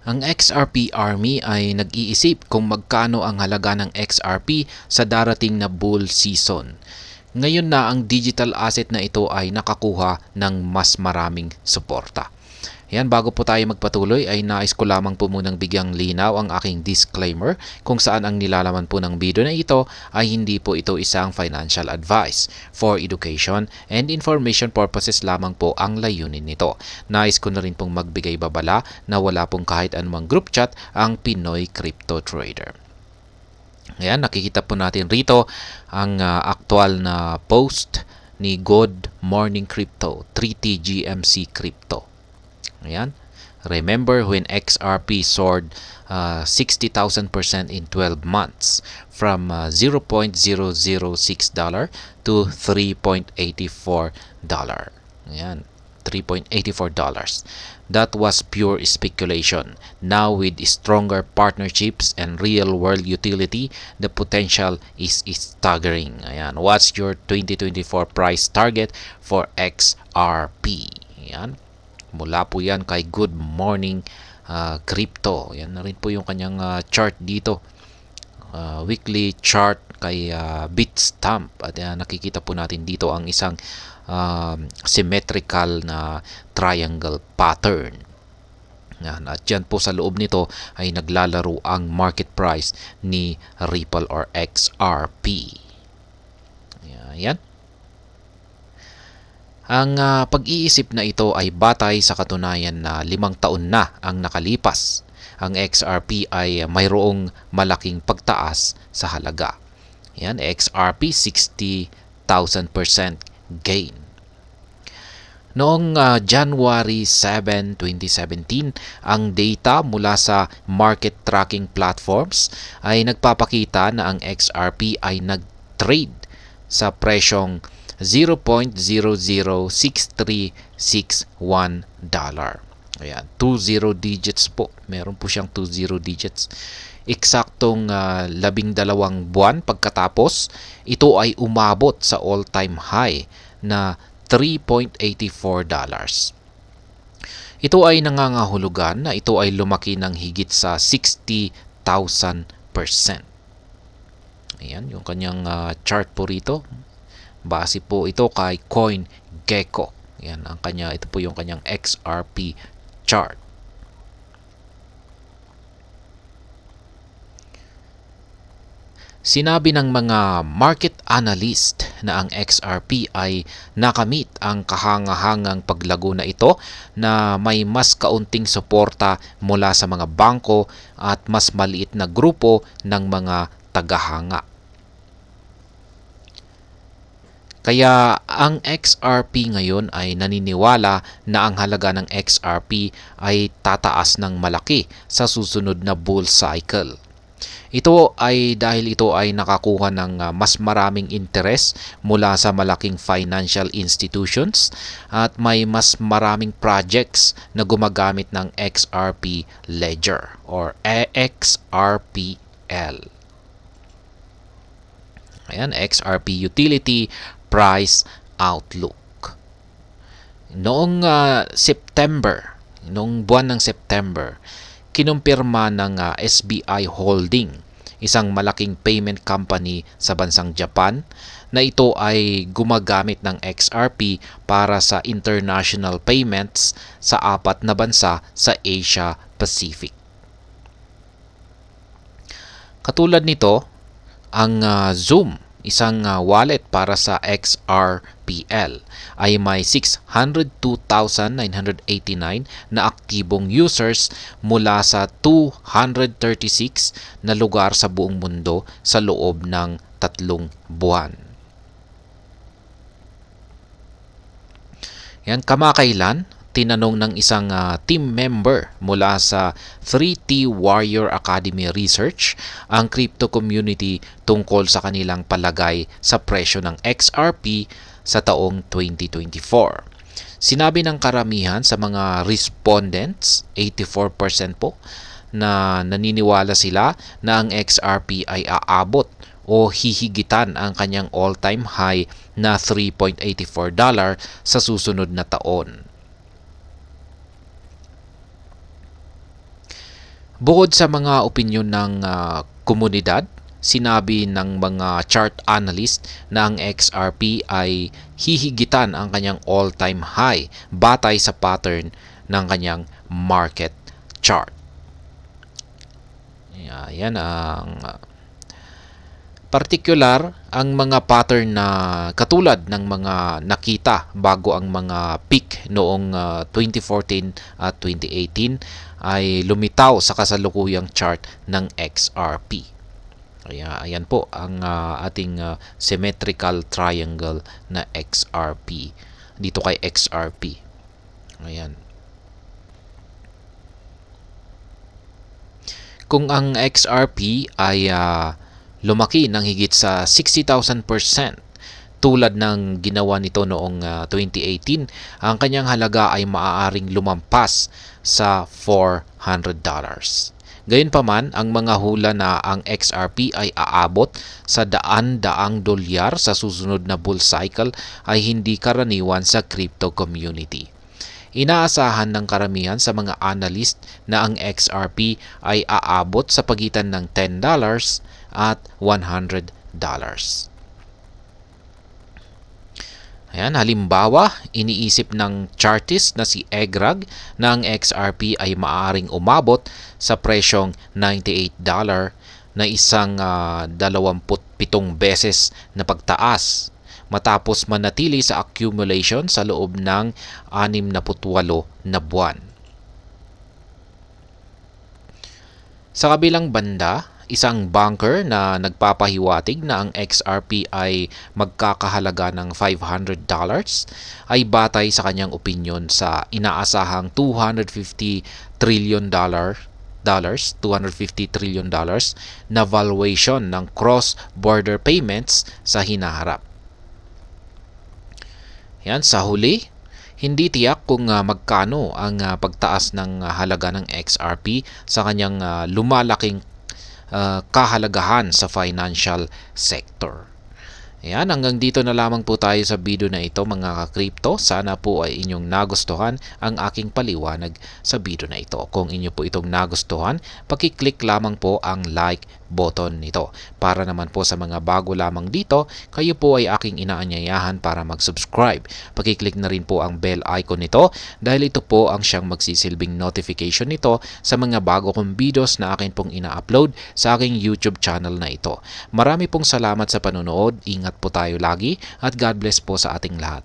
Ang XRP Army ay nag-iisip kung magkano ang halaga ng XRP sa darating na bull season. Ngayon na ang digital asset na ito ay nakakuha ng mas maraming suporta. Yan, bago po tayo magpatuloy ay nais ko lamang po munang bigyang linaw ang aking disclaimer kung saan ang nilalaman po ng video na ito ay hindi po ito isang financial advice. For education and information purposes lamang po ang layunin nito. Nais ko na rin pong magbigay babala na wala pong kahit anumang group chat ang Pinoy Crypto Trader. Ayan, nakikita po natin rito ang aktual na post ni Good Morning Crypto, 3TGMC Crypto. Ayan. Remember when XRP soared 60,000% in 12 months from $0.006 to $3.84. Ayan, $3.84. That was pure speculation. Now with stronger partnerships and real-world utility, the potential is staggering. Ayan, what's your 2024 price target for XRP? Ayan. Mula po yan kay Good Morning Crypto. Yan na rin po yung kanyang chart dito. Weekly chart kay Bitstamp. At nakikita po natin dito ang isang symmetrical na triangle pattern. Yan. At dyan po sa loob nito ay naglalaro ang market price ni Ripple or XRP. Yan. Ang pag-iisip na ito ay batay sa katunayan na 5 taon na ang nakalipas. Ang XRP ay mayroong malaking pagtaas sa halaga. Yan, XRP 60,000% gain. Noong January 7, 2017, ang data mula sa market tracking platforms ay nagpapakita na ang XRP ay nag-trade sa presyong $0.006361. Ayan, 20 digits po. Meron po siyang 20 digits. Eksaktong 12 buwan pagkatapos, ito ay umabot sa all-time high na $3.84. Ito ay nangangahulugan na ito ay lumaki ng higit sa 60,000%. Ayan, yung kanyang chart po rito. Base po ito kay CoinGecko. Yan ang kanya, ito po yung kanyang XRP chart. Sinabi ng mga market analyst na ang XRP ay nakamit ang kahangahangang paglago na ito na may mas kaunting suporta mula sa mga bangko at mas maliit na grupo ng mga tagahanga. Kaya ang XRP ngayon ay naniniwala na ang halaga ng XRP ay tataas ng malaki sa susunod na bull cycle. Ito ay dahil ito ay nakakuha ng mas maraming interes mula sa malaking financial institutions at may mas maraming projects na gumagamit ng XRP Ledger or XRPL. Ayan, XRP Utility Price Outlook. Noong buwan ng September, kinumpirma ng SBI Holding, isang malaking payment company sa bansang Japan, na ito ay gumagamit ng XRP para sa international payments sa 4 na bansa sa Asia Pacific. Katulad nito, ang Zoom, isang wallet para sa XRPL, ay may 602,989 na aktibong users mula sa 236 na lugar sa buong mundo sa loob ng 3 buwan. Yan, kamakailan, tinanong ng isang team member mula sa 3T Warrior Academy Research ang crypto community tungkol sa kanilang palagay sa presyo ng XRP sa taong 2024. Sinabi ng karamihan sa mga respondents, 84% po, na naniniwala sila na ang XRP ay aabot o hihigitan ang kanyang all-time high na $3.84 sa susunod na taon. Bukod sa mga opinyon ng komunidad, sinabi ng mga chart analyst na ang XRP ay hihigitan ang kanyang all-time high batay sa pattern ng kanyang market chart. Yan ang particular ang mga pattern na katulad ng mga nakita bago ang mga peak noong 2014 at 2018 ay lumitaw sa kasalukuyang chart ng XRP. Ayan po ang ating symmetrical triangle na XRP dito kay XRP. Ayan. Kung ang XRP ay lumaki ng higit sa 60,000% tulad ng ginawa nito noong 2018, ang kanyang halaga ay maaaring lumampas sa $400. Gayunpaman, ang mga hula na ang XRP ay aabot sa daan-daang dolyar sa susunod na bull cycle ay hindi karaniwan sa crypto community. Inaasahan ng karamihan sa mga analyst na ang XRP ay aabot sa pagitan ng $10 at $100. Ayan, halimbawa, iniisip ng chartist na si Egrag na ang XRP ay maaaring umabot sa presyong $98 na isang 27 beses na pagtaas matapos manatili sa accumulation sa loob ng 68 na buwan. Sa kabilang banda, isang banker na nagpapahiwatig na ang XRP ay magkakahalaga ng $500 ay batay sa kanyang opinyon sa inaasahang $250 trillion na valuation ng cross-border payments sa hinaharap. Yan, sa huli, hindi tiyak kung magkano ang pagtaas ng halaga ng XRP sa kanyang lumalaking kahalagahan sa financial sector. Ayan, hanggang dito na lamang po tayo sa video na ito mga ka-crypto. Sana po ay inyong nagustuhan ang aking paliwanag sa video na ito. Kung inyo po itong nagustuhan, pakiclick lamang po ang like button nito. Para naman po sa mga bago lamang dito, kayo po ay aking inaanyayahan para mag-subscribe. Pakiclick na rin po ang bell icon nito dahil ito po ang siyang magsisilbing notification nito sa mga bago kong videos na akin pong ina-upload sa aking YouTube channel na ito. Marami pong salamat sa panonood. Ingat po tayo lagi at God bless po sa ating lahat.